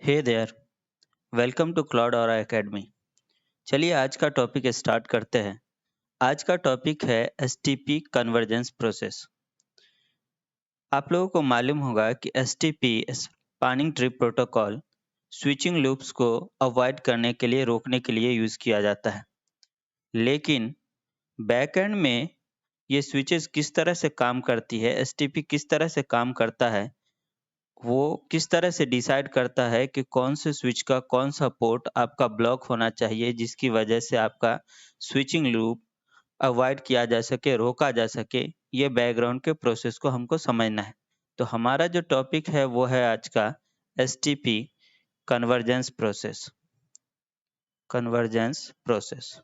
Hey there, welcome to cloud और academy. चलिए आज का टॉपिक स्टार्ट करते हैं। आज का टॉपिक है एसटीपी कन्वर्जेंस प्रोसेस। आप लोगों को मालूम होगा कि STP spanning tree protocol switching loops को अवॉइड करने के लिए रोकने के लिए यूज़ किया जाता है। लेकिन बैकएंड में ये स्विचेस किस तरह से काम करती है, एसटीपी किस तरह से काम करता है, वो किस तरह से डिसाइड करता है कि कौन से स्विच का कौन सा पोर्ट आपका ब्लॉक होना चाहिए जिसकी वजह से आपका स्विचिंग लूप अवॉइड किया जा सके, रोका जा सके, ये बैकग्राउंड के प्रोसेस को हमको समझना है। तो हमारा जो टॉपिक है वो है आज का STP convergence process. Convergence process.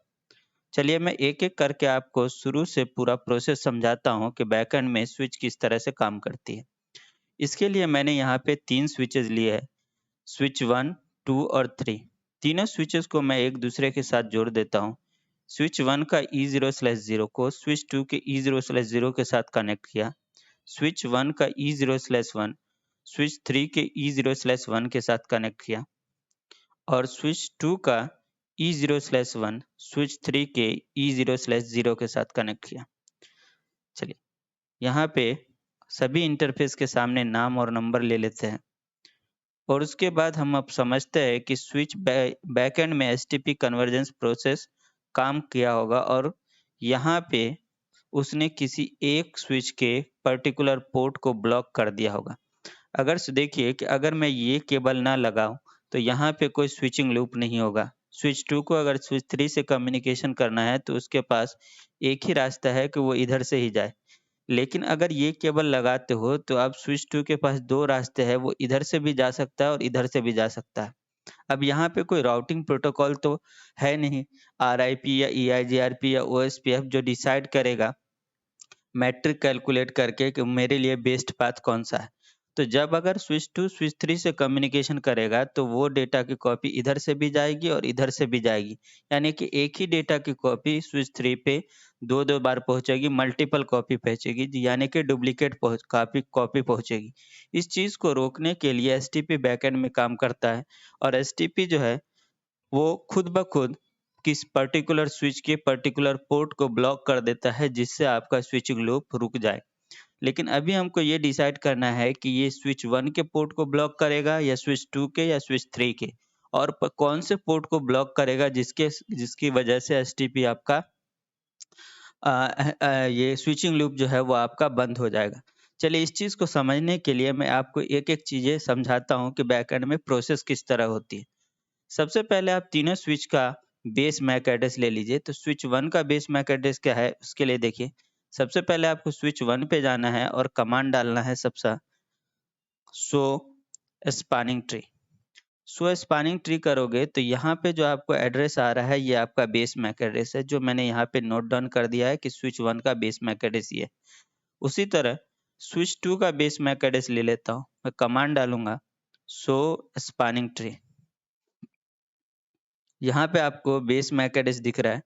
चलिए मैं एक-एक करके आपको शुरू से पूरा प्रोसेस समझाता हूँ कि बैकएंड में स्विच किस तरह से काम करती है। इसके लिए मैंने यहाँ पे 3 स्विचेज़ लिए हैं। स्विच 1, 2 और 3 तीनों स्विचेस को मैं एक दूसरे के साथ जोड़ देता हूँ। स्विच 1 का E0/0 को स्विच 2 के E0/0 के साथ कनेक्ट किया। स्विच 1 का E0/1 स्विच 3 के E0/1 के साथ कनेक्ट किया और स्विच 2 का E0/1 स्विच 3 के E0/0 के साथ कनेक्ट किया। चलिए, यहाँ पे सभी इंटरफ़ेस के सामने नाम और नंबर ले लेते हैं। और उसके बाद हम अब समझते हैं कि स्विच बैकएंड में एसटीपी कन्वर्जेंस प्रोसेस काम किया होगा और यहाँ पे उसने किसी एक स्विच के पर्टिकुलर पोर्ट को ब्लॉक कर दिया होगा। अगर देखिए कि अगर मैं ये केबल ना लगाऊं तो यहाँ पे कोई स्विचिंग लूप नहीं होगा। स्विच 2 को अगर स्विच 3 से कम्युनिकेशन करना है तो उसके पास एक ही रास्ता है कि वो इधर से ही जाए। लेकिन अगर ये केबल लगाते हो तो अब स्विच 2 के पास 2 रास्ते हैं, वो इधर से भी जा सकता है और इधर से भी जा सकता है। अब यहाँ पे कोई राउटिंग प्रोटोकॉल तो है नहीं, आरआईपी या ईआईजीआरपी या ओएसपीएफ जो डिसाइड करेगा मैट्रिक कैलकुलेट करके कि मेरे लिए बेस्ट पाथ कौन-सा है। तो जब अगर स्विच 2 स्विच 3 से कम्युनिकेशन करेगा तो वो डेटा की कॉपी इधर से भी जाएगी और इधर से भी जाएगी। यानी कि एक ही डेटा की कॉपी स्विच 3 पे 2-2 बार पहुँचेगी, मल्टीपल कॉपी पहुँचेगी यानी कि डुप्लीकेट कॉपी कॉपी पहुँचेगी। इस चीज़ को रोकने के लिए एसटीपी बैकएंड में काम करता है और एसटीपी जो है वो खुद ब खुद किस पर्टिकुलर स्विच के पर्टिकुलर पोर्ट को ब्लॉक कर देता है जिससे आपका स्विचिंग लूप रुक जाए। लेकिन अभी हमको ये डिसाइड करना है कि ये स्विच 1 के पोर्ट को ब्लॉक करेगा या स्विच 2 के या स्विच 3 के और कौन से पोर्ट को ब्लॉक करेगा जिसकी वजह से एसटीपी आपका ये स्विचिंग लूप जो है वो आपका बंद हो जाएगा। चलिए इस चीज़ को समझने के लिए मैं आपको एक-एक चीज़ें समझाता हूँ कि बैकएंड में प्रोसेस किस तरह होती है। सबसे पहले आप तीनों स्विच का बेस मैक एड्रेस ले लीजिए। तो स्विच 1 का बेस मैक एड्रेस क्या है? उसके लिए देखिए, सबसे पहले आपको स्विच 1 पे जाना है और कमांड डालना है सबसा show spanning tree. Show spanning tree करोगे तो यहाँ पे जो आपको एड्रेस आ रहा है ये आपका बेस मैक एड्रेस है, जो मैंने यहाँ पे नोट डाउन कर दिया है कि स्विच 1 का बेस मैक एड्रेस ये है। उसी तरह स्विच 2 का बेस मैक एड्रेस ले लेता हूँ। मैं कमांड डालूँगा शो स्पैनिंग ट्री। यहाँ पे आपको बेस मैक एड्रेस दिख रहा है,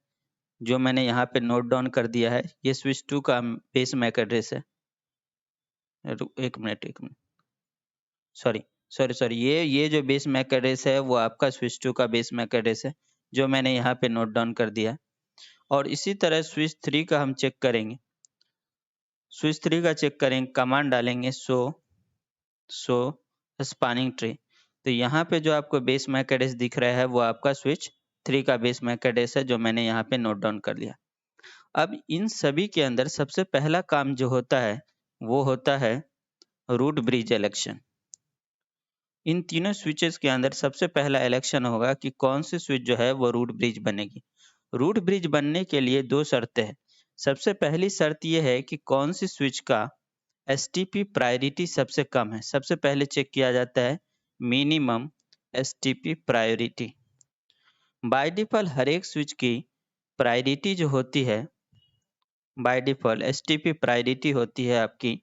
जो मैंने यहाँ पे नोट डाउन कर दिया है। ये स्विच 2 का बेस मैक एड्रेस है। 1 मिनट सॉरी ये जो बेस मैक एड्रेस है वो आपका स्विच 2 का बेस मैक एड्रेस है, जो मैंने यहाँ पे नोट डाउन कर दिया है। और इसी तरह स्विच 3 का हम चेक करेंगे। स्विच 3 का चेक करेंगे, कमांड डालेंगे शो स्पैनिंग ट्री। तो यहाँ पे जो आपको बेस मैक एड्रेस दिख रहा है वो आपका स्विच 3 का बेस मैक एड्रेस है, जो मैंने यहाँ पे नोट डाउन कर लिया। अब इन सभी के अंदर सबसे पहला काम जो होता है वो होता है रूट ब्रिज इलेक्शन। इन तीनों स्विचेस के अंदर सबसे पहला इलेक्शन होगा कि कौन सी स्विच जो है वो रूट ब्रिज बनेगी। रूट ब्रिज बनने के लिए 2 शर्तें हैं। सबसे पहली शर्त ये है कि कौन सी स्विच का एसटीपी प्रायोरिटी सबसे कम है। सबसे पहले चेक किया जाता है minimum STP priority. By default हर एक स्विच की प्रायोरिटी जो होती है, बाय डिफ़ॉल्ट एसटीपी प्रायोरिटी होती है आपकी,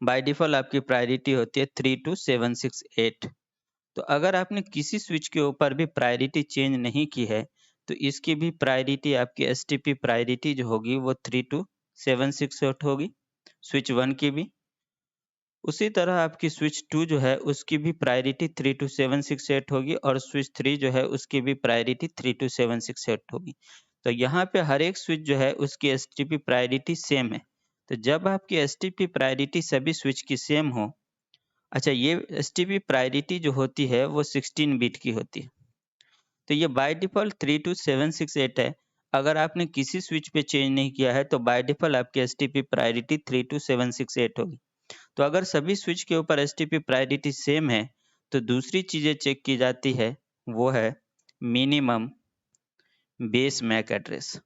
बाय डिफ़ॉल्ट आपकी प्रायोरिटी होती है 32768। तो अगर आपने किसी स्विच के ऊपर भी प्रायोरिटी चेंज नहीं की है, तो इसकी भी प्रायोरिटी आपकी एसटीपी प्रायोरिटी जो होगी वो 32768 होगी, स्विच 1 की भी। उसी तरह आपकी स्विच 2 जो है उसकी भी प्रायोरिटी 3 टू 7 6 8 होगी और स्विच 3 जो है उसकी भी प्रायोरिटी 3 टू 7 6 8 होगी। तो यहाँ पे हर एक स्विच जो है उसकी एसटीपी प्रायोरिटी सेम है। तो जब आपकी एसटीपी प्रायोरिटी सभी स्विच की सेम हो, अच्छा ये एसटीपी प्रायोरिटी जो होती है वो 16 बिट की होती है। तो ये बाय डिफ़ॉल्ट 3 टू 7 6 8 है। अगर आपने किसी स्विच पे चेंज नहीं किया है तो बाय डिफ़ॉल्ट आपकी एसटीपी प्रायोरिटी 3 टू 7 6 8 होगी। तो अगर सभी स्विच के ऊपर एसटीपी प्रायोरिटी सेम है, तो दूसरी चीज़ें चेक की जाती है, वो है मिनिमम बेस मैक एड्रेस।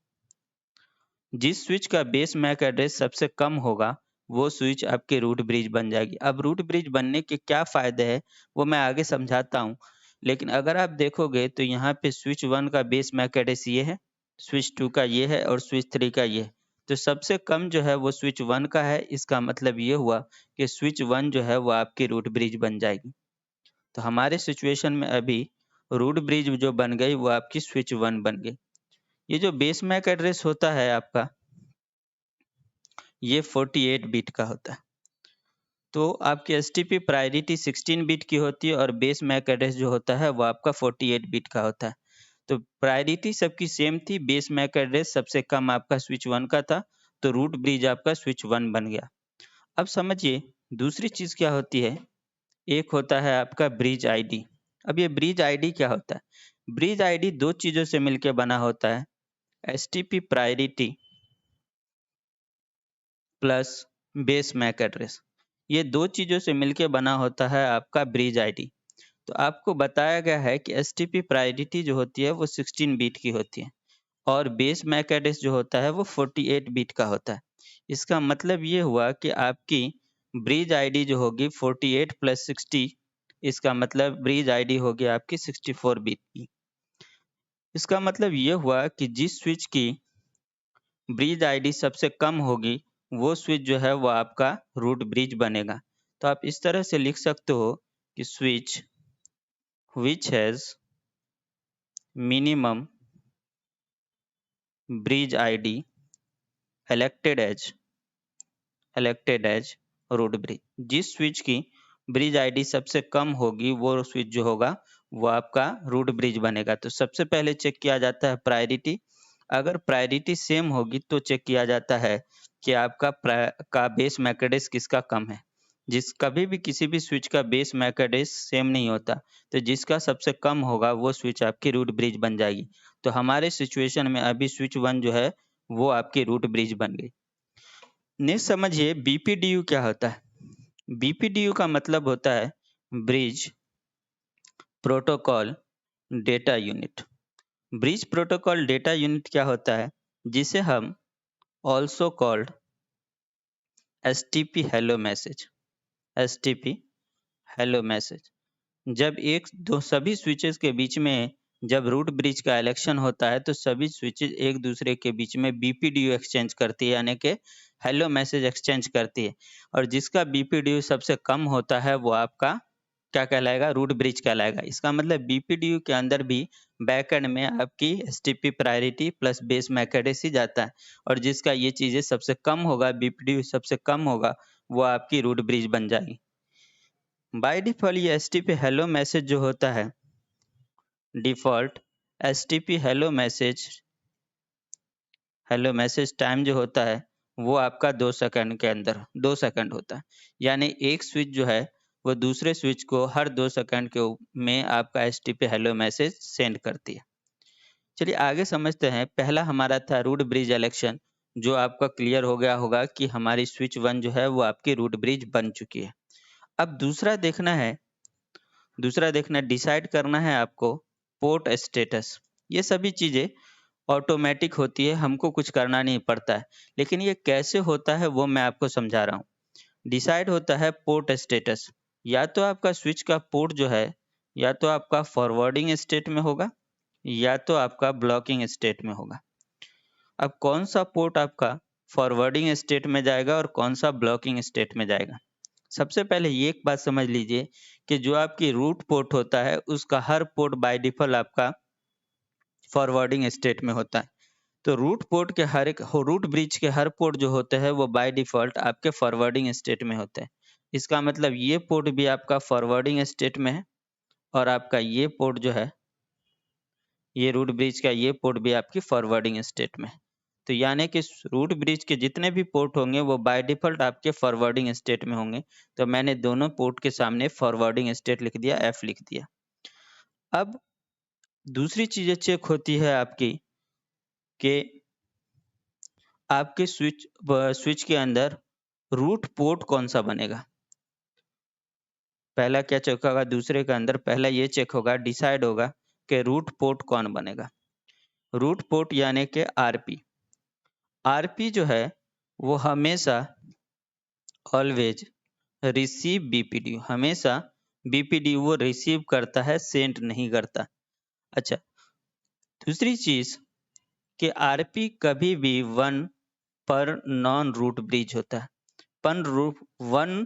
जिस स्विच का बेस मैक एड्रेस सबसे कम होगा, वो स्विच आपके रूट ब्रिज बन जाएगी। अब रूट ब्रिज बनने के क्या फ़ायदे हैं, वो मैं आगे समझाता हूँ। लेकिन अगर आप देखोगे तो यहाँ पे स्विच 1 का बेस मैक एड्रेस ये है, स्विच 2 का ये है और स्विच 3 का ये है। तो सबसे कम जो है वो स्विच 1 का है, इसका मतलब ये हुआ कि स्विच 1 जो है वो आपकी रूट ब्रिज बन जाएगी। तो हमारे सिचुएशन में अभी रूट ब्रिज जो बन गई वो आपकी स्विच 1 बन गई। ये जो बेस मैक एड्रेस होता है आपका, ये 48 बिट का होता है। तो आपकी एसटीपी प्रायोरिटी 16 बिट की होती है और बेस मैक एड्रेस जो होता है वो आपका 48 बिट का होता है। तो प्रायोरिटी सबकी सेम थी, बेस मैक एड्रेस सबसे कम आपका स्विच 1 का था, तो रूट ब्रिज आपका स्विच 1 बन गया। अब समझिए दूसरी चीज़ क्या होती है, एक होता है आपका ब्रिज आईडी। अब ये ब्रिज आईडी क्या होता है? ब्रिज आईडी 2 चीज़ों से मिलके बना होता है, STP priority plus base MAC address. ये 2 चीज़ों से मिलके बना होता है आपका ब्रिज आईडी। तो आपको बताया गया है कि एसटीपी प्रायोरिटी जो होती है वो 16 बिट की होती है और बेस मैक एड्रेस जो होता है वो 48 बिट का होता है। इसका मतलब ये हुआ कि आपकी ब्रिज आईडी जो होगी 48 प्लस 60, इसका मतलब ब्रिज आईडी होगी आपकी 64 बिट की। इसका मतलब ये हुआ कि जिस स्विच की ब्रिज आईडी सबसे कम होगी, वो स्विच जो है वो आपका रूट ब्रिज बनेगा। तो आप इस तरह से लिख सकते हो कि switch which has minimum bridge ID elected as root bridge. जिस स्विच की ब्रिज आईडी सबसे कम होगी वो स्विच जो होगा वो आपका रूट ब्रिज बनेगा। तो सबसे पहले चेक किया जाता है प्रायोरिटी। अगर प्रायोरिटी सेम होगी तो चेक किया जाता है कि आपका का बेस मैक एड्रेस किसका कम है। जिस कभी भी किसी भी स्विच का बेस मैक एड्रेस सेम नहीं होता, तो जिसका सबसे कम होगा वो स्विच आपकी रूट ब्रिज बन जाएगी। तो हमारे सिचुएशन में अभी स्विच 1 जो है वो आपकी रूट ब्रिज बन गई। नेक्स्ट समझिए बीपीडीयू क्या होता है। बीपीडीयू का मतलब होता है bridge protocol data unit. Bridge protocol data unit क्या होता है, जिसे हम also called STP hello message, STP hello message. जब एक दो सभी स्विचेस के बीच में जब रूट ब्रिज का इलेक्शन होता है तो सभी स्विचेस एक दूसरे के बीच में बीपीडीयू एक्सचेंज करती है, यानी कि हेलो मैसेज एक्सचेंज करती है। और जिसका बीपीडीयू सबसे कम होता है वो आपका क्या कहलाएगा, रूट ब्रिज कहलाएगा। इसका मतलब बीपीडीयू के अंदर भी बैकएंड में आपकी STP priority plus base MAC address ही जाता है और जिसका ये चीज़ें सबसे कम होगा, बीपीडीयू सबसे कम होगा, वो आपकी रूट ब्रिज बन जाएगी। बाय डिफ़ॉल्ट ये एसटीपी हेलो मैसेज जो होता है, default STP hello message time जो होता है वो आपका 2 सेकंड के अंदर 2 सेकंड होता है। यानी एक स्विच जो है वो दूसरे स्विच को हर 2 सेकंड में आपका एसटीपी हेलो मैसेज सेंड करती है। चलिए आगे समझते हैं। पहला हमारा था रूट ब्रिज इलेक्शन, जो आपका क्लियर हो गया होगा कि हमारी स्विच 1 जो है वो आपकी रूट ब्रिज बन चुकी है। अब दूसरा देखना डिसाइड करना है आपको पोर्ट स्टेटस। ये सभी चीज़ें ऑटोमेटिक होती है, हमको कुछ करना नहीं पड़ता है। लेकिन ये कैसे होता है वो मैं आपको समझा रहा हूँ। डिसाइड होता है पोर्ट स्टेटस, या तो आपका स्विच का पोर्ट जो है या तो आपका फॉरवर्डिंग स्टेट में होगा या तो आपका ब्लॉकिंग स्टेट में होगा। अब कौन सा पोर्ट आपका फॉरवर्डिंग स्टेट में जाएगा और कौन सा ब्लॉकिंग स्टेट में जाएगा। सबसे पहले ये एक बात समझ लीजिए कि जो आपकी रूट पोर्ट होता है उसका हर पोर्ट बाय डिफ़ॉल्ट आपका फॉरवर्डिंग स्टेट में होता है। तो रूट ब्रिज के हर पोर्ट जो होते हैं वो बाय डिफ़ॉल्ट आपके फॉरवर्डिंग स्टेट में होते हैं। इसका मतलब ये पोर्ट भी आपका फॉरवर्डिंग स्टेट में है और आपका ये पोर्ट जो है, ये रूट ब्रिज का ये पोर्ट भी आपकी फॉरवर्डिंग स्टेट में है। तो यानी कि रूट ब्रिज के जितने भी पोर्ट होंगे वो बाय डिफ़ॉल्ट आपके फॉरवर्डिंग स्टेट में होंगे। तो मैंने दोनों पोर्ट के सामने फॉरवर्डिंग स्टेट लिख दिया, F लिख दिया। अब दूसरी चीज़ें चेक होती है आपकी कि आपके स्विच के अंदर रूट पोर्ट कौन-सा बनेगा। पहला क्या चेक होगा दूसरे के अंदर, पहला ये चेक होगा, डिसाइड होगा कि रूट पोर्ट कौन बनेगा। रूट पोर्ट यानी कि आरपी। आरपी जो है वो हमेशा ऑलवेज रिसीव बीपीडी, हमेशा बीपीडी वो रिसीव करता है, सेंड नहीं करता। अच्छा, दूसरी चीज़ कि आरपी कभी भी 1 पर नॉन रूट ब्रिज होता है। पन रूट 1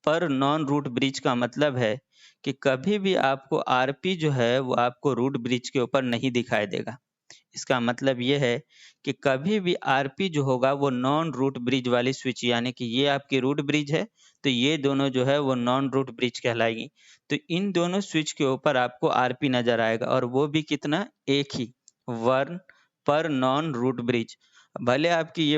पर नॉन रूट ब्रिज का मतलब है कि कभी भी आपको आरपी जो है वो आपको रूट ब्रिज के ऊपर नहीं दिखाई देगा। इसका मतलब ये है कि कभी भी आरपी जो होगा वो नॉन रूट ब्रिज वाली स्विच, यानी कि ये आपकी रूट ब्रिज है तो ये दोनों जो है वो नॉन रूट ब्रिज कहलाएगी। तो इन दोनों स्विच के ऊपर आपको आरपी नजर आएगा और वो भी कितना, एक ही, 1 पर नॉन रूट ब्रिज। भले आपकी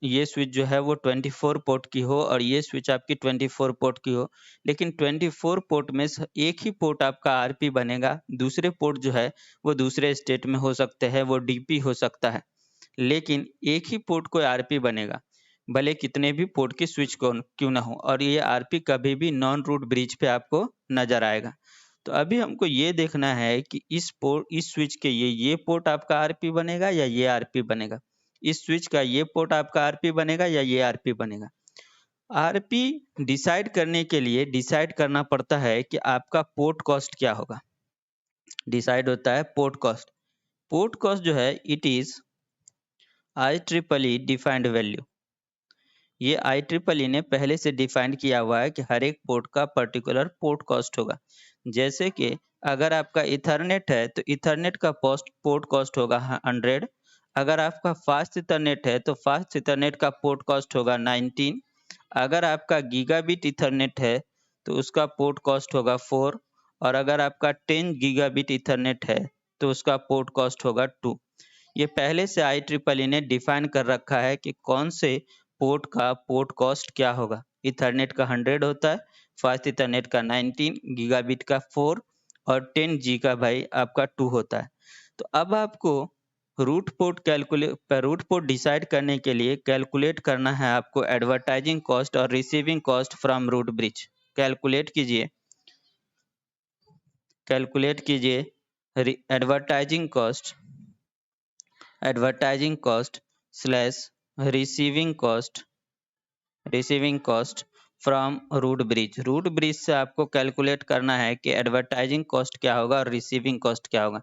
ये स्विच जो है वो 24 पोर्ट की हो और ये स्विच आपकी 24 पोर्ट की हो, लेकिन 24 पोर्ट में से एक ही पोर्ट आपका आरपी बनेगा, दूसरे पोर्ट जो है वो दूसरे स्टेट में हो सकते हैं, वो डीपी हो सकता है। लेकिन एक ही पोर्ट को आरपी बनेगा, भले कितने भी पोर्ट की स्विच को क्यों ना हो, और ये आरपी कभी भी नॉन रूट ब्रिज पे आपको नज़र आएगा। तो अभी हमको ये देखना है कि इस स्विच के ये पोर्ट आपका आरपी बनेगा या ये आरपी बनेगा। इस स्विच का ये पोर्ट आपका आरपी बनेगा या ये आरपी बनेगा। आरपी डिसाइड करने के लिए डिसाइड करना पड़ता है कि आपका पोर्ट कॉस्ट क्या होगा। डिसाइड होता है पोर्ट कॉस्ट। पोर्ट कॉस्ट जो है it is IEEE defined value. ये IEEE ने पहले से डिफाइन किया हुआ है कि हर एक पोर्ट का पर्टिकुलर पोर्ट कॉस्ट होगा। जैसे कि अगर आपका इथरनेट है तो इथरनेट का पोर्ट कॉस्ट होगा 100। अगर आपका फास्ट इथरनेट है तो फास्ट इथरनेट का पोर्ट कॉस्ट होगा 19। अगर आपका गीगाबिट इथरनेट है तो उसका पोर्ट कॉस्ट होगा 4। और अगर आपका 10 गीगाबिट इथरनेट है तो उसका पोर्ट कॉस्ट होगा 2। ये पहले से IEEE ने डिफाइन कर रखा है कि कौन से पोर्ट का पोर्ट कॉस्ट क्या होगा। इथरनेट का 100 होता है, फास्ट इथरनेट का 19, गीगाबिट का 4 और 10 जी का भाई आपका 2 होता है। तो अब आपको रूट पोर्ट डिसाइड करने के लिए कैलकुलेट करना है आपको एडवर्टाइजिंग कॉस्ट और receiving cost from root bridge. Calculate कीजिए, कैलकुलेट कीजिए advertising cost slash receiving cost receiving cost from root bridge. Root bridge से आपको कैलकुलेट करना है कि एडवर्टाइजिंग कॉस्ट क्या होगा और रिसीविंग कॉस्ट क्या होगा।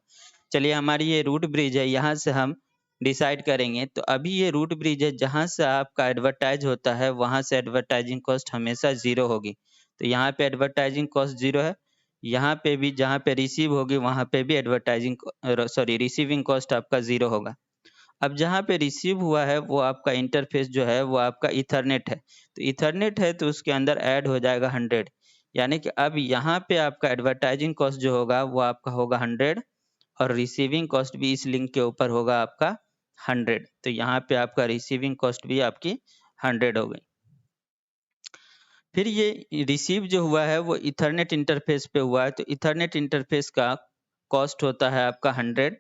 चलिए, हमारी ये रूट ब्रिज है, यहाँ से हम डिसाइड करेंगे। तो अभी ये रूट ब्रिज है, जहाँ से आपका एडवर्टाइज होता है वहाँ से एडवर्टाइजिंग कॉस्ट हमेशा ज़ीरो होगी। तो यहाँ पे एडवर्टाइजिंग कॉस्ट ज़ीरो है, यहाँ पे भी जहाँ पे रिसीव होगी वहाँ पे भी रिसीविंग कॉस्ट आपका ज़ीरो होगा। अब जहाँ पे रिसीव हुआ है वो आपका इंटरफ़ेस जो है वो आपका ईथरनेट है। तो ईथरनेट है तो उसके अंदर ऐड हो जाएगा 100, यानी कि अब यहाँ पे आपका एडवर्टाइजिंग कॉस्ट जो होगा वो आपका होगा 100 और रिसीविंग कॉस्ट भी इस लिंक के ऊपर होगा आपका 100। तो यहाँ पे आपका रिसीविंग कॉस्ट भी आपकी 100 हो गई। फिर ये रिसीव जो हुआ है वो ईथरनेट इंटरफ़ेस पे हुआ है, तो ईथरनेट इंटरफ़ेस का कॉस्ट होता है आपका 100।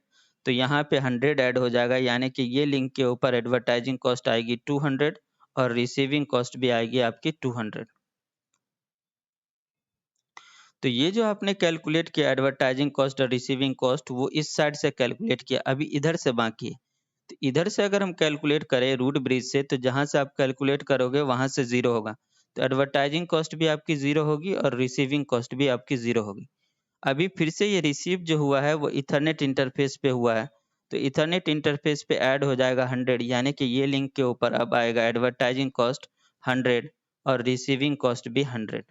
तो यहाँ पे 100 ऐड हो जाएगा, यानी कि ये लिंक के ऊपर एडवर्टाइजिंग कॉस्ट आएगी 200 और रिसीविंग कॉस्ट भी आएगी आपकी 200। तो ये जो आपने कैलकुलेट किया एडवर्टाइजिंग कॉस्ट और रिसीविंग कॉस्ट, वो इस साइड से कैलकुलेट किया, अभी इधर से बाकी है। तो इधर से अगर हम कैलकुलेट करें रूट ब्रिज से, तो जहाँ से आप कैलकुलेट करोगे वहाँ से ज़ीरो होगा। तो एडवर्टाइजिंग कॉस्ट भी आपकी ज़ीरो होगी और रिसीविंग कॉस्ट भी आपकी ज़ीरो होगी। अभी फिर से ये रिसीव जो हुआ है वो ईथरनेट इंटरफ़ेस पे हुआ है। तो ईथरनेट इंटरफ़ेस पे ऐड हो जाएगा 100, यानी कि ये लिंक के ऊपर अब आएगा एडवर्टाइजिंग कॉस्ट 100 और रिसीविंग कॉस्ट भी 100।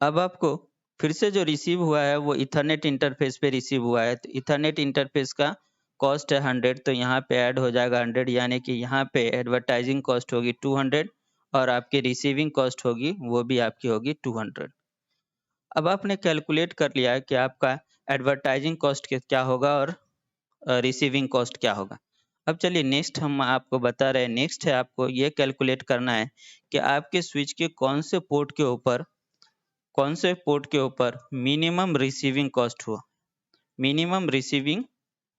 अब आपको फिर से जो रिसीव हुआ है वो ईथरनेट इंटरफ़ेस पे रिसीव हुआ है। तो ईथरनेट इंटरफ़ेस का कॉस्ट है 100 तो यहाँ पे ऐड हो जाएगा 100 यानी कि यहाँ पे एडवर्टाइजिंग कॉस्ट होगी 200 और आपकी रिसीविंग कॉस्ट होगी वो भी आपकी होगी 200। अब आपने कैलकुलेट कर लिया है कि आपका एडवर्टाइजिंग कॉस्ट क्या होगा और रिसीविंग कॉस्ट क्या होगा। अब चलिए नेक्स्ट हम आपको बता रहे हैं, नेक्स्ट है आपको ये कैलकुलेट करना है कि आपके स्विच के कौन से पोर्ट के ऊपर मिनिमम रिसीविंग कॉस्ट हुआ। मिनिमम रिसीविंग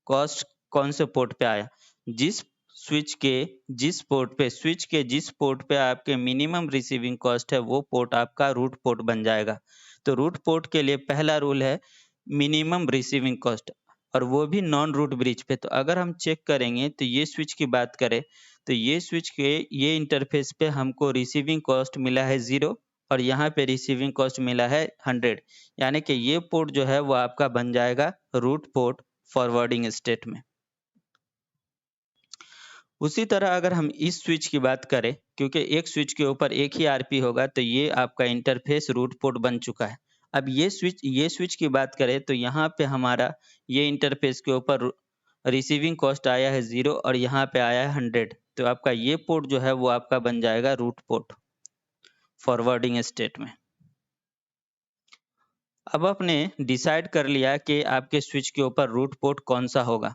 कॉस्ट कौन से पोर्ट पे आया। जिस स्विच के स्विच के जिस पोर्ट पे आपके मिनिमम रिसीविंग कॉस्ट है वो पोर्ट आपका रूट पोर्ट बन जाएगा। तो रूट पोर्ट के लिए पहला रूल है मिनिमम रिसीविंग कॉस्ट और वो भी नॉन रूट ब्रिज पे। तो अगर हम चेक करेंगे तो ये स्विच की बात करें तो ये स्विच के ये इंटरफेस पे हमको रिसीविंग कॉस्ट मिला है 0 और यहाँ पे रिसीविंग कॉस्ट मिला है 100 यानी कि ये पोर्ट जो है वो आपका बन जाएगा रूट पोर्ट फॉरवर्डिंग स्टेट में। उसी तरह अगर हम इस स्विच की बात करें क्योंकि एक स्विच के ऊपर एक ही आरपी होगा तो ये आपका इंटरफेस रूट पोर्ट बन चुका है। अब ये स्विच की बात करें तो यहाँ पे हमारा ये इंटरफेस के ऊपर रिसीविंग कॉस्ट आया है 0 और यहाँ पे आया है 100 तो आपका ये पोर्ट जो है वो आपका बन जाएगा रूट पोर्ट फॉरवर्डिंग स्टेट में। अब आपने डिसाइड कर लिया कि आपके स्विच के ऊपर रूट पोर्ट कौन सा होगा।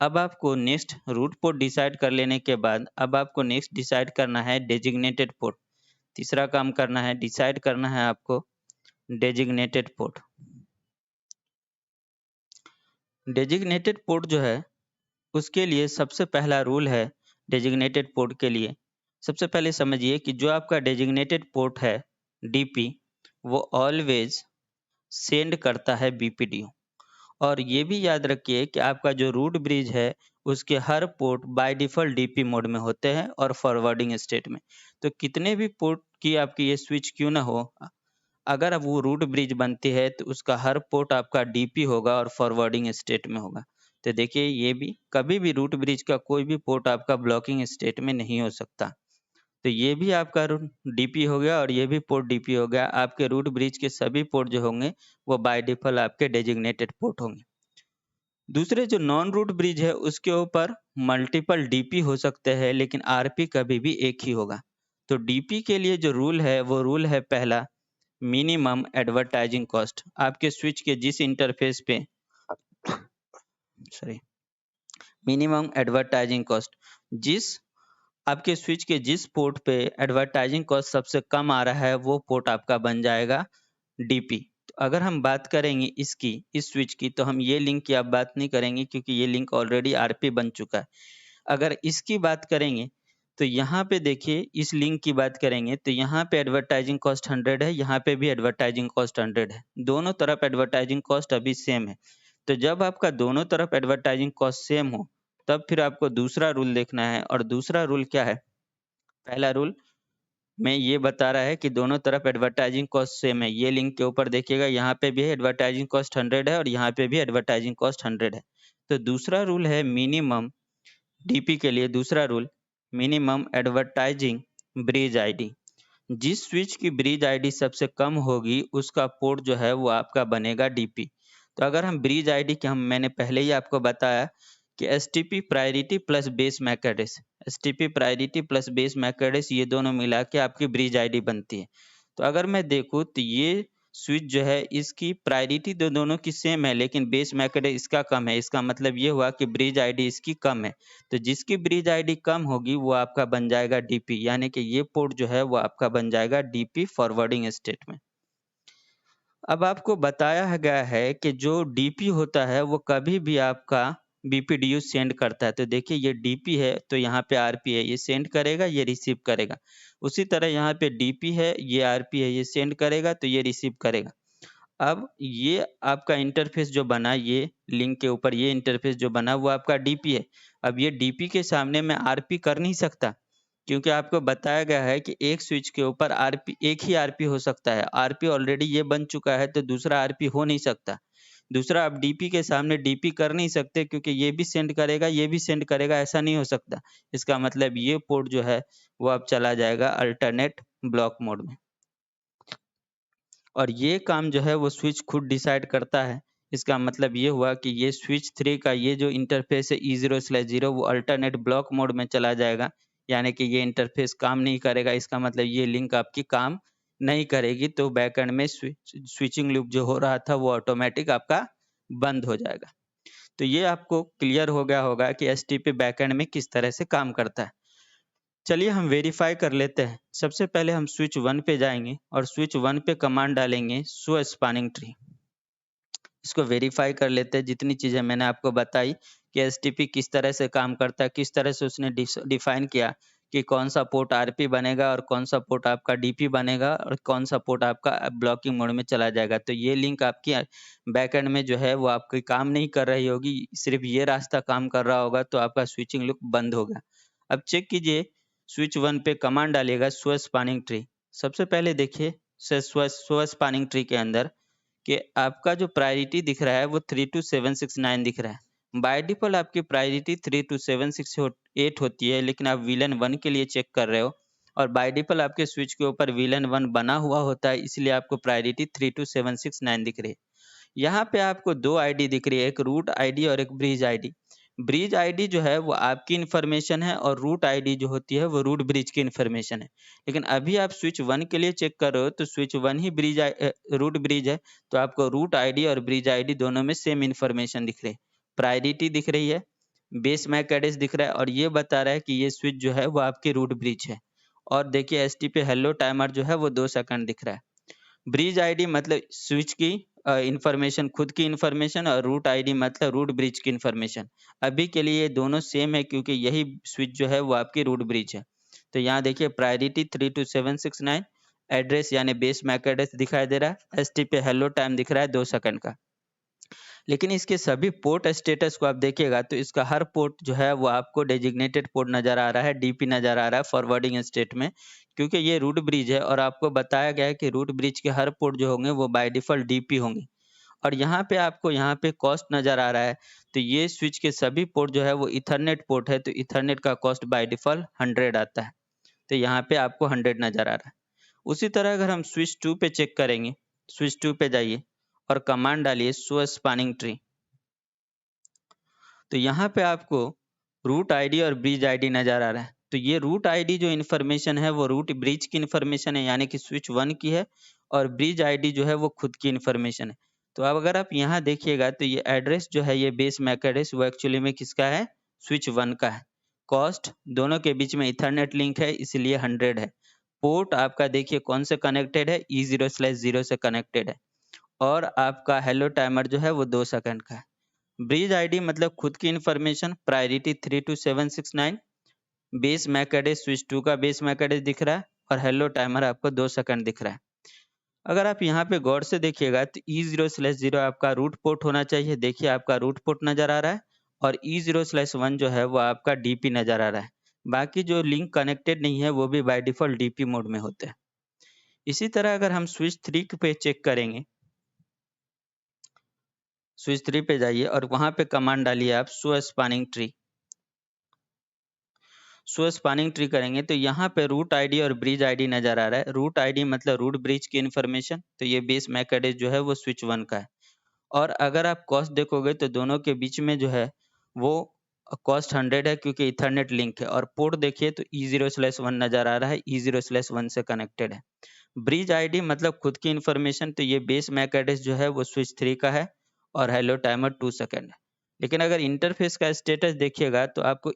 अब आपको नेक्स्ट रूट पोर्ट डिसाइड कर लेने के बाद अब आपको नेक्स्ट डिसाइड करना है डेजिग्नेटेड पोर्ट। तीसरा काम करना है डिसाइड करना है आपको डेजिग्नेटेड पोर्ट। डेजिग्नेटेड पोर्ट जो है उसके लिए सबसे पहला रूल है डेजिग्नेटेड पोर्ट के लिए। सबसे पहले समझिए कि जो आपका डेजिग्नेटेड पोर्ट है डीपी वो ऑलवेज सेंड करता है बीपीडीओ। और ये भी याद रखिए कि आपका जो रूट ब्रिज है उसके हर port by default DP mode में होते हैं और फॉरवर्डिंग स्टेट में। तो कितने भी पोर्ट की आपकी ये स्विच क्यों ना हो अगर अब वो रूट ब्रिज बनती है तो उसका हर पोर्ट आपका डीपी होगा और फॉरवर्डिंग स्टेट में होगा। तो देखिए ये भी कभी भी रूट ब्रिज का कोई भी पोर्ट आपका ब्लॉकिंग स्टेट में नहीं हो सकता। तो ये भी आपका डीपी हो गया और ये भी पोर्ट डीपी हो गया। आपके रूट ब्रिज के सभी पोर्ट जो होंगे वो बाय डिफ़ॉल्ट आपके डेजिग्नेटेड पोर्ट होंगे। दूसरे जो नॉन रूट ब्रिज है उसके ऊपर मल्टीपल डीपी हो सकते हैं लेकिन आरपी कभी भी एक ही होगा। तो डीपी के लिए जो रूल है वो रूल है पहला मिनिमम एडवर्टाइजिंग कॉस्ट। आपके स्विच के जिस इंटरफेस पे सॉरी मिनिमम एडवर्टाइजिंग कॉस्ट जिस आपके स्विच के जिस पोर्ट पे एडवर्टाइजिंग कॉस्ट सबसे कम आ रहा है वो पोर्ट आपका बन जाएगा डीपी। तो अगर हम बात करेंगे इसकी इस स्विच की तो हम ये लिंक की अब बात नहीं करेंगे क्योंकि ये लिंक ऑलरेडी आरपी बन चुका है। अगर इसकी बात करेंगे तो यहाँ पे देखिए इस लिंक की बात करेंगे तो यहाँ पे एडवर्टाइजिंग कॉस्ट 100 है, यहाँ पे भी एडवर्टाइजिंग कॉस्ट 100 है। दोनों तरफ एडवर्टाइजिंग कॉस्ट अभी सेम है। तो जब आपका दोनों तरफ एडवर्टाइजिंग कॉस्ट सेम हो तब फिर आपको दूसरा रूल देखना है और दूसरा रूल क्या है। पहला रूल में ये बता रहा है कि दोनों तरफ एडवर्टाइजिंग कॉस्ट सेम है। ये लिंक के ऊपर देखिएगा यहाँ पे भी एडवर्टाइजिंग कॉस्ट 100 है और यहाँ पे भी एडवर्टाइजिंग कॉस्ट 100 है। तो दूसरा रूल है मिनिमम डीपी के लिए दूसरा rule minimum advertising bridge ID. जिस स्विच की ब्रिज आईडी सबसे कम होगी उसका पोर्ट जो है वो आपका बनेगा डीपी। तो अगर हम ब्रिज आईडी के हम मैंने पहले ही आपको बताया कि STP priority plus base MAC address STP priority plus base MAC address ये दोनों मिला के आपकी ब्रिज आईडी बनती है। तो अगर मैं देखूँ तो ये स्विच जो है इसकी प्रायोरिटी तो दोनों की सेम है लेकिन बेस मैक एड्रेस इसका कम है। इसका मतलब ये हुआ कि ब्रिज आईडी इसकी कम है। तो जिसकी ब्रिज आईडी कम होगी वो आपका बन जाएगा डीपी यानी कि ये पोर्ट जो है वो आपका बन जाएगा डीपी फॉरवर्डिंग स्टेट में। अब आपको बताया गया है कि जो डीपी होता है वो कभी भी आपका बीपीडीयू सेंड करता है। तो देखिए ये डीपी है तो यहाँ पे आरपी है, ये सेंड करेगा ये रिसीव करेगा। उसी तरह यहाँ पे डीपी है ये आरपी है, ये सेंड करेगा तो ये रिसीव करेगा। अब ये आपका इंटरफेस जो बना ये लिंक के ऊपर ये इंटरफेस जो बना वो आपका डीपी है। अब ये डीपी के सामने मैं आरपी कर नहीं सकता क्योंकि आपको बताया गया है कि एक स्विच के ऊपर आरपी एक ही आरपी हो सकता है। आरपी ऑलरेडी ये बन चुका है तो दूसरा आरपी हो नहीं सकता। दूसरा आप डीपी के सामने डीपी कर नहीं सकते क्योंकि ये भी सेंड करेगा ये भी सेंड करेगा ऐसा नहीं हो सकता। इसका मतलब ये पोर्ट जो है वो अब चला जाएगा अल्टरनेट ब्लॉक मोड में। और ये काम जो है वो स्विच खुद डिसाइड करता है इसका मतलब ये हुआ कि ये स्विच 3 का ये जो इंटरफ़ेस है E0/0 वो अल्टरनेट ब्लॉक मोड में चला जाएगा। यानी कि ये इंटरफ़ेस काम नहीं करेगा, इसका मतलब ये लिंक आपकी काम नहीं करेगी, तो बैकएंड में स्विचिंग लूप जो हो रहा था वो ऑटोमैटिक आपका बंद हो जाएगा। तो ये आपको क्लियर हो गया होगा कि एसटीपी बैकएंड में किस तरह से काम करता है। चलिए हम वेरीफाई कर लेते हैं। सबसे पहले हम स्विच 1 पे जाएँगे और स्विच 1 पे कमांड डालेंगे शो स्पैनिंग ट्री। इसको वेरीफाई कर लेते हैं जितनी चीज़ें मैंने आपको बताई कि एसटीपी किस तरह से काम करता है, किस तरह से उसने डिफ़ाइन किया कि कौन-सा पोर्ट आरपी बनेगा और कौन-सा पोर्ट आपका डीपी बनेगा और कौन-सा पोर्ट आपका ब्लॉकिंग मोड में चला जाएगा। तो ये लिंक आपकी बैकएंड में जो है वो आपकी काम नहीं कर रही होगी, सिर्फ़ ये रास्ता काम कर रहा होगा तो आपका स्विचिंग लूप बंद होगा। अब चेक कीजिए स्विच 1 पे कमांड डालिएगा शो स्पैनिंग ट्री। सबसे पहले देखिए शो स्पैनिंग ट्री के अंदर कि आपका जो प्रायोरिटी दिख रहा है वो 32769 दिख रहा है। बाय डिफ़ॉल्ट आपकी प्रायोरिटी 32768 होती है, लेकिन आप विलेन 1 के लिए चेक कर रहे हो और बाय डिफ़ॉल्ट आपके स्विच के ऊपर विलेन 1 बना हुआ होता है, इसलिए आपको प्रायोरिटी 32769 दिख रही है। यहाँ पे आपको 2 आईडी दिख रही है, एक रूट आईडी और एक ब्रिज आईडी। ब्रिज आईडी जो है वो आपकी इन्फॉर्मेशन है और रूट आईडी जो होती है वो रूट ब्रिज की इन्फॉर्मेशन है। लेकिन अभी आप स्विच 1 के लिए चेक कर रहे हो तो स्विच 1 ही रूट ब्रिज है, तो आपको रूट आईडी और ब्रिज आईडी दोनों में सेम इन्फॉर्मेशन दिख रही है। प्रायोरिटी दिख रही है, बेस मैक एड्रेस दिख रहा है और ये बता रहा है कि ये स्विच जो है वो आपकी रूट ब्रिज है। और देखिए एसटीपी हेलो टाइमर जो है वो 2 सेकंड दिख रहा है। ब्रिज आईडी मतलब स्विच की इन्फॉर्मेशन, खुद की इन्फॉर्मेशन और रूट आईडी मतलब रूट ब्रिज की इन्फॉर्मेशन। अभी के लिए ये दोनों सेम है क्योंकि यही स्विच जो है वो आपकी रूट ब्रिज है। तो यहाँ देखिए प्रायोरिटी 32769, एड्रेस यानी बेस मैक एड्रेस दिखाई दे रहा है, एसटीपी हेलो टाइम दिख रहा है 2 सेकंड का। लेकिन इसके सभी पोर्ट स्टेटस को आप देखिएगा तो इसका हर पोर्ट जो है वो आपको डेजिग्नेटेड पोर्ट नज़र आ रहा है, डीपी नज़र आ रहा है फॉरवर्डिंग स्टेट में, क्योंकि ये रूट ब्रिज है और आपको बताया गया है कि रूट ब्रिज के हर पोर्ट जो होंगे वो बाय डिफ़ॉल्ट डीपी होंगे। और यहाँ पे आपको यहाँ पे कॉस्ट नज़र आ रहा है, तो ये स्विच के सभी पोर्ट जो है वो ईथरनेट पोर्ट है, तो ईथरनेट का कॉस्ट बाय डिफ़ॉल्ट 100 आता है। तो यहाँ पे आपको 100 नज़र आ रहा है। उसी तरह अगर हम स्विच 2 पे चेक करेंगे, स्विच 2 पे जाइए और कमांड डालिए शो स्पैनिंग ट्री। तो यहाँ पे आपको रूट आईडी और ब्रिज आईडी नज़र आ रहा है। तो ये रूट आईडी जो इन्फॉर्मेशन है वो रूट ब्रिज की इन्फॉर्मेशन है, यानी कि स्विच 1 की है और ब्रिज आईडी जो है वो खुद की इन्फॉर्मेशन है। तो अब अगर आप यहाँ देखिएगा तो ये एड्रेस जो है, ये बेस मैक एड्रेस वो एक्चुअली में किसका है? स्विच 1 का है। कॉस्ट दोनों के बीच में ईथरनेट लिंक है इसलिए 100 है। पोर्ट आपका देखिए कौन से कनेक्टेड है? E0/0 से कनेक्टेड है और आपका हेलो टाइमर जो है वो 2 सेकंड का है। ब्रिज आईडी मतलब खुद की information, priority 32769, base MAC address switch 2 का बेस मैक एड्रेस दिख रहा है और हेलो टाइमर आपको 2 सेकंड दिख रहा है। अगर आप यहाँ पे गौर से देखिएगा तो E0/0 आपका रूट पोर्ट होना चाहिए। देखिए आपका रूट पोर्ट नज़र आ रहा है और E0/1 जो है वो आपका डीपी नज़र आ रहा है। बाकी जो लिंक कनेक्टेड नहीं है वो भी बाय डिफ़ॉल्ट डीपी मोड में होते हैं। इसी तरह अगर हम स्विच 3 पे चेक करेंगे, स्विच 3 पे जाइए और वहाँ पे कमांड डालिए आप show spanning tree. Show spanning tree करेंगे तो यहाँ पे रूट आईडी और ब्रिज आईडी नज़र आ रहा है। रूट आईडी मतलब रूट ब्रिज की इन्फॉर्मेशन, तो ये बेस मैक एड्रेस जो है वो स्विच 1 का है। और अगर आप कॉस्ट देखोगे तो दोनों के बीच में जो है वो कॉस्ट 100 है क्योंकि इथरनेट लिंक है और पोर्ट देखिए तो E0/1 नज़र आ रहा है, E0/1 से कनेक्टेड है। ब्रिज आईडी मतलब खुद की इन्फॉर्मेशन, तो ये बेस मैक एड्रेस जो है वो स्विच 3 का है और हेलो टाइमर 2 सेकंड है। लेकिन अगर इंटरफ़ेस का स्टेटस देखिएगा तो आपको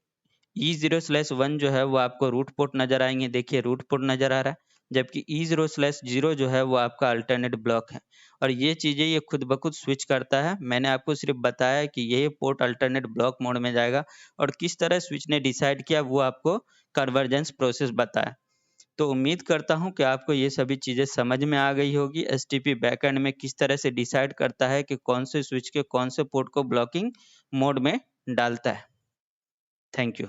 E0/1 जो है वो आपको रूट पोर्ट नज़र आएँगे, देखिए रूट पोर्ट नज़र आ रहा है, जबकि E0/0 जो है वो आपका अल्टरनेट ब्लॉक है और ये चीज़ें ये खुद ब खुद स्विच करता है। मैंने आपको सिर्फ़ बताया है कि ये पोर्ट अल्टरनेट ब्लॉक मोड में जाएगा और किस तरह स्विच ने डिसाइड किया वो आपको कन्वर्जेंस प्रोसेस बताया। तो उम्मीद करता हूँ कि आपको ये सभी चीज़ें समझ में आ गई होगी, एसटीपी बैकएंड में किस तरह से डिसाइड करता है कि कौन से स्विच के कौन से पोर्ट को ब्लॉकिंग मोड में डालता है। Thank you.